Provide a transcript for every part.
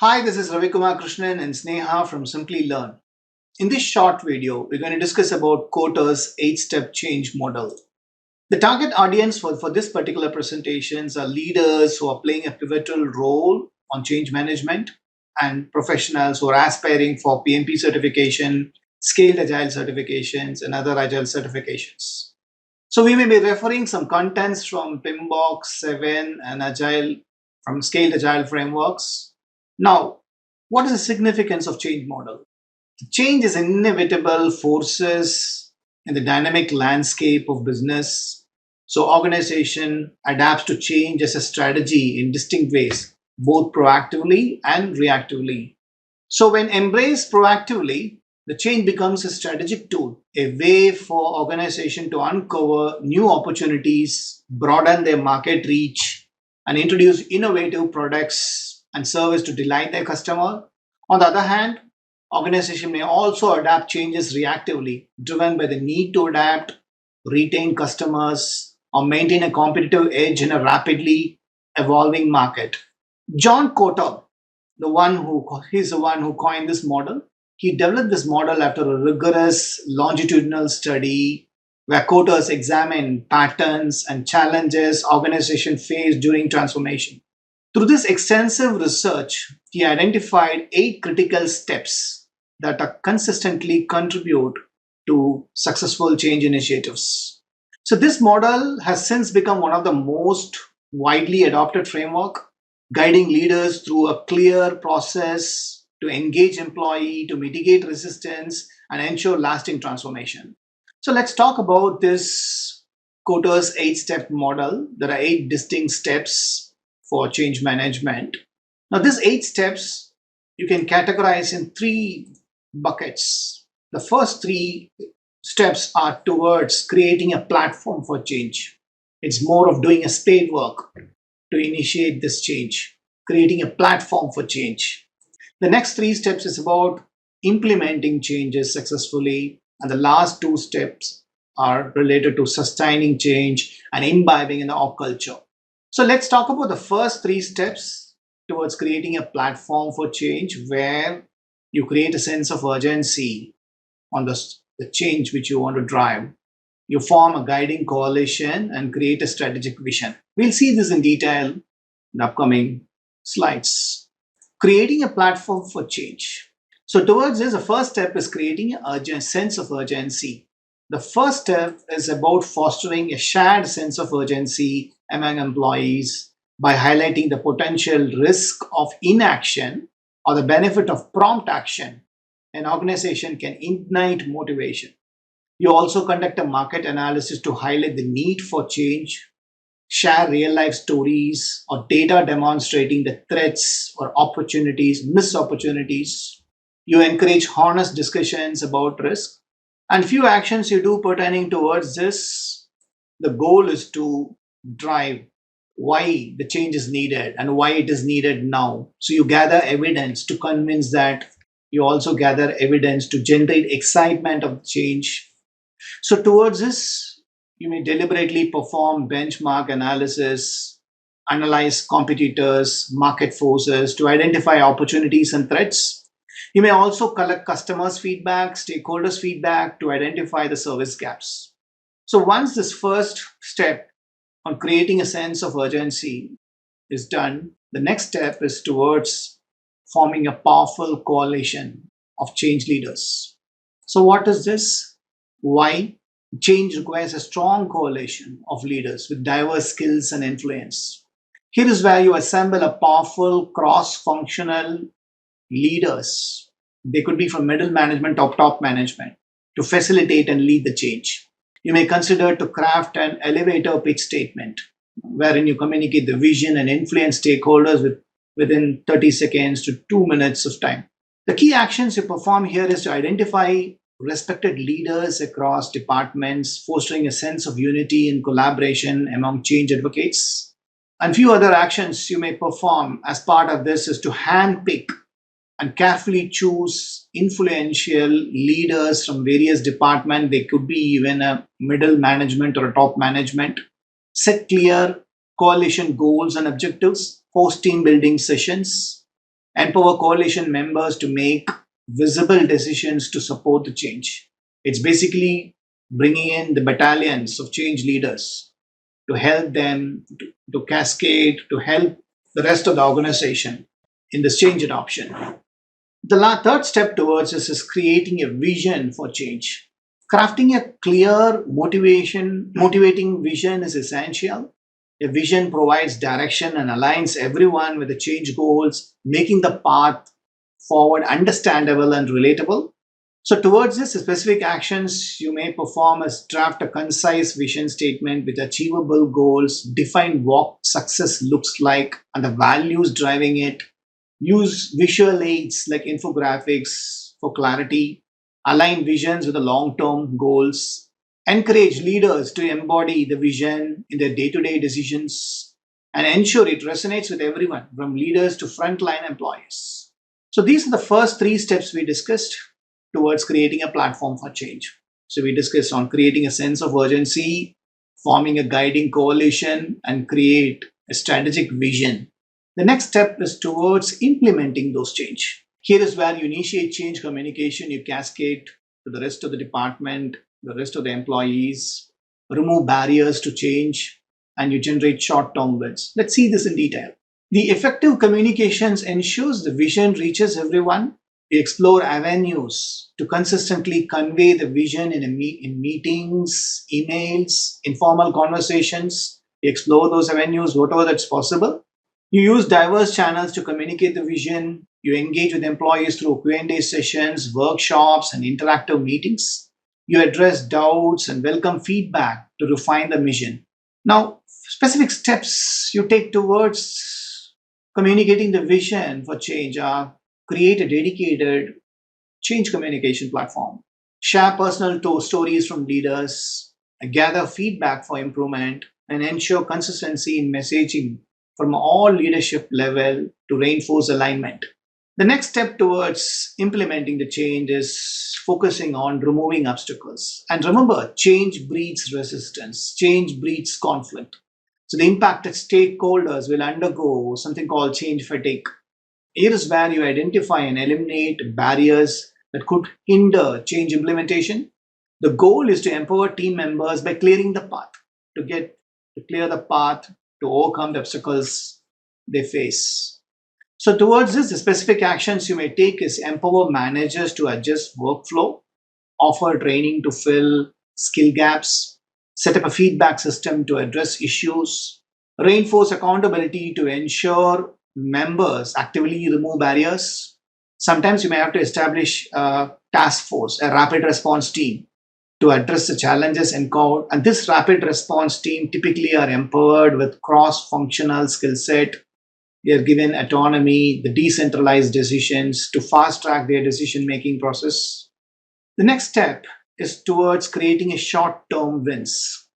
Hi, this is Ravikumar Krishnan and Sneha from Simplilearn. In this short video, we're going to discuss about Kotter's 8-step change model. The target audience for this particular presentations are leaders who are playing a pivotal role on change management and professionals who are aspiring for PMP certification, scaled agile certifications, and other agile certifications. So we may be referring some contents from PMBOK 7 and Agile from scaled agile frameworks. Now, what is the significance of change model? Change is inevitable forces in the dynamic landscape of business. So organization adapts to change as a strategy in distinct ways, both proactively and reactively. So when embraced proactively, the change becomes a strategic tool, a way for organization to uncover new opportunities, broaden their market reach, and introduce innovative products and service to delight their customer. On the other hand, organization may also adapt changes reactively, driven by the need to adapt, retain customers, or maintain a competitive edge in a rapidly evolving market. John Kotter, he's the one who coined this model. He developed this model after a rigorous longitudinal study where Kotters examined patterns and challenges organizations face during transformation. Through this extensive research, he identified 8 critical steps that are consistently contribute to successful change initiatives. So this model has since become one of the most widely adopted framework, guiding leaders through a clear process to engage employee, to mitigate resistance, and ensure lasting transformation. So let's talk about this Kotter's 8-step model. There are 8 distinct steps for change management. Now, these 8 steps you can categorize in 3 buckets. The first 3 steps are towards creating a platform for change. It's more of doing a spade work to initiate this change, creating a platform for change. The next 3 steps is about implementing changes successfully, and the last 2 steps are related to sustaining change and imbibing in the org culture. So let's talk about the first 3 steps towards creating a platform for change, where you create a sense of urgency on the change which you want to drive. You form a guiding coalition and create a strategic vision. We'll see this in detail in the upcoming slides. Creating a platform for change. So towards this, the first step is creating a sense of urgency. The first step is about fostering a shared sense of urgency among employees by highlighting the potential risk of inaction or the benefit of prompt action. An organization can ignite motivation. You also conduct a market analysis to highlight the need for change, share real life stories or data demonstrating the threats or opportunities, missed opportunities. You encourage honest discussions about risk, and few actions you do pertaining towards this. The goal is to drive why the change is needed and why it is needed now. So you gather evidence to convince that. You also gather evidence to generate excitement of change. So towards this, you may deliberately perform benchmark analysis, analyze competitors, market forces to identify opportunities and threats. You may also collect customers' feedback, stakeholders' feedback to identify the service gaps. So once this first step on creating a sense of urgency is done, the next step is towards forming a powerful coalition of change leaders. So what is this? Why? Change requires a strong coalition of leaders with diverse skills and influence. Here is where you assemble a powerful cross-functional leaders. They could be from middle management or top management to facilitate and lead the change. You may consider to craft an elevator pitch statement wherein you communicate the vision and influence stakeholders within 30 seconds to 2 minutes of time. The key actions you perform here is to identify respected leaders across departments, fostering a sense of unity and collaboration among change advocates. And few other actions you may perform as part of this is to handpick and carefully choose influential leaders from various departments. They could be even a middle management or a top management. Set clear coalition goals and objectives, host team building sessions, Empower coalition members to make visible decisions to support the change. It's basically bringing in the battalions of change leaders to help them to cascade, to help the rest of the organization in this change adoption. The third step towards this is creating a vision for change. Crafting a clear motivating vision is essential. A vision provides direction and aligns everyone with the change goals, making the path forward understandable and relatable. So, towards this, specific actions you may perform is draft a concise vision statement with achievable goals, define what success looks like and the values driving it, use visual aids like infographics for clarity, align visions with the long term goals, encourage leaders to embody the vision in their day to day decisions, and ensure it resonates with everyone from leaders to frontline employees. So, these are the first three steps we discussed towards creating a platform for change. So, we discussed on creating a sense of urgency, forming a guiding coalition, and create a strategic vision. The next step is towards implementing those change. Here is where you initiate change communication, you cascade to the rest of the department, the rest of the employees, remove barriers to change, and you generate short term wins. Let's see this in detail. The effective communications ensures the vision reaches everyone. We explore avenues to consistently convey the vision in meetings, emails, informal conversations. We explore those avenues, whatever that's possible. You use diverse channels to communicate the vision. You engage with employees through Q&A sessions, workshops, and interactive meetings. You address doubts and welcome feedback to refine the mission. Now, specific steps you take towards communicating the vision for change are create a dedicated change communication platform, share personal stories from leaders, gather feedback for improvement, and ensure consistency in messaging from all leadership level to reinforce alignment. The next step towards implementing the change is focusing on removing obstacles. And remember, change breeds resistance, change breeds conflict. So the impacted stakeholders will undergo something called change fatigue. Here is where you identify and eliminate barriers that could hinder change implementation. The goal is to empower team members by clearing the path to clear the path to overcome the obstacles they face. So towards this, the specific actions you may take is empower managers to adjust workflow, offer training to fill skill gaps, set up a feedback system to address issues, reinforce accountability to ensure members actively remove barriers. Sometimes you may have to establish a task force, a rapid response team to address the challenges encountered. And this rapid response team typically are empowered with cross functional skill set. They are given autonomy, the decentralized decisions to fast track their decision making process. The next step is towards creating a short term wins.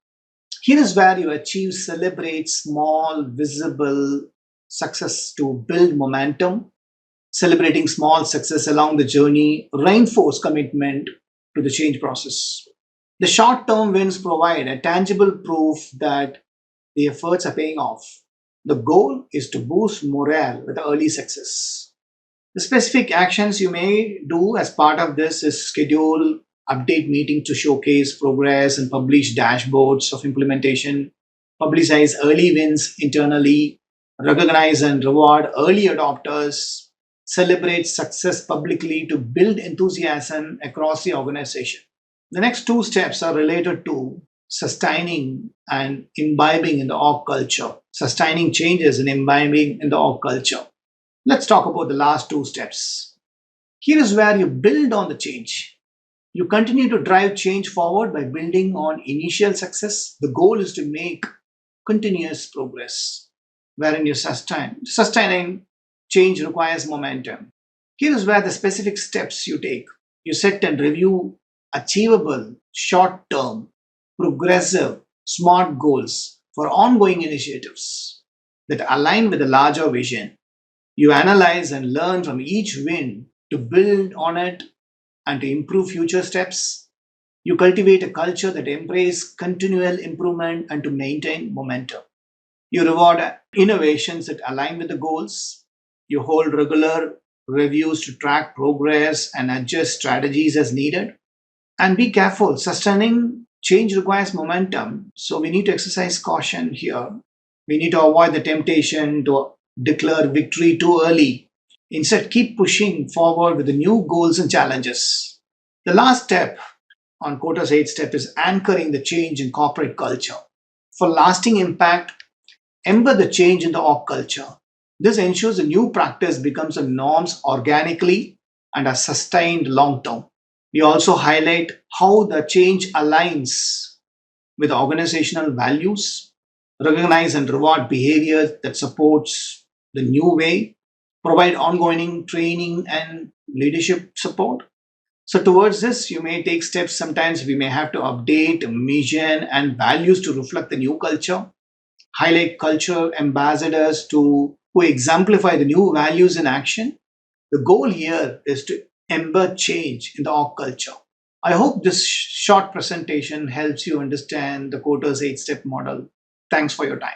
Here is where you achieve, celebrate small, visible success to build momentum. Celebrating small success along the journey reinforce commitment to the change process. The short term wins provide a tangible proof that the efforts are paying off. The goal is to boost morale with early success. The specific actions you may do as part of this is schedule update meeting to showcase progress and publish dashboards of implementation, publicize early wins internally, recognize and reward early adopters, celebrate success publicly to build enthusiasm across the organization. The next two steps are related to sustaining and imbibing in the org culture, sustaining changes and imbibing in the org culture. Let's talk about the last two steps. Here is where you build on the change. You continue to drive change forward by building on initial success. The goal is to make continuous progress, wherein you sustain. Sustaining change requires momentum. Here is where the specific steps you take. You set and review achievable, short term, progressive, smart goals for ongoing initiatives that align with the larger vision. You analyze and learn from each win to build on it and to improve future steps. You cultivate a culture that embraces continual improvement and to maintain momentum. You reward innovations that align with the goals. You hold regular reviews to track progress and adjust strategies as needed. And be careful, sustaining change requires momentum. So we need to exercise caution here. We need to avoid the temptation to declare victory too early. Instead, keep pushing forward with the new goals and challenges. The last step on Kotter's 8 step is anchoring the change in corporate culture. For lasting impact, embed the change in the org culture. This ensures the new practice becomes a norms organically and are sustained long term. We also highlight how the change aligns with organizational values, recognize and reward behaviors that supports the new way, provide ongoing training and leadership support. So towards this, you may take steps. Sometimes we may have to update mission and values to reflect the new culture, highlight culture ambassadors to who exemplify the new values in action. The goal here is to embed change in the org culture. I hope this short presentation helps you understand the Kotter's 8 step model. Thanks for your time.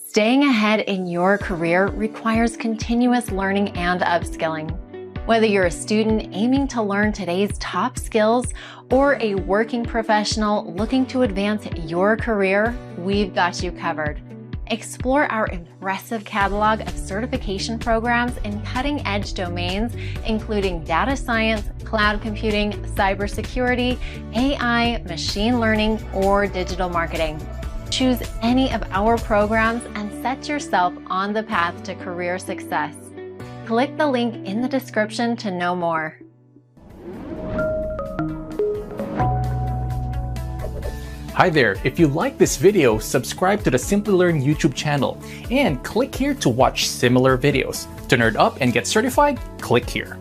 Staying ahead in your career requires continuous learning and upskilling. Whether you're a student aiming to learn today's top skills or a working professional looking to advance your career, we've got you covered. Explore our impressive catalog of certification programs in cutting-edge domains, including data science, cloud computing, cybersecurity, AI, machine learning, or digital marketing. Choose any of our programs and set yourself on the path to career success. Click the link in the description to know more. Hi there, if you like this video, subscribe to the Simplilearn YouTube channel and click here to watch similar videos. To nerd up and get certified, click here.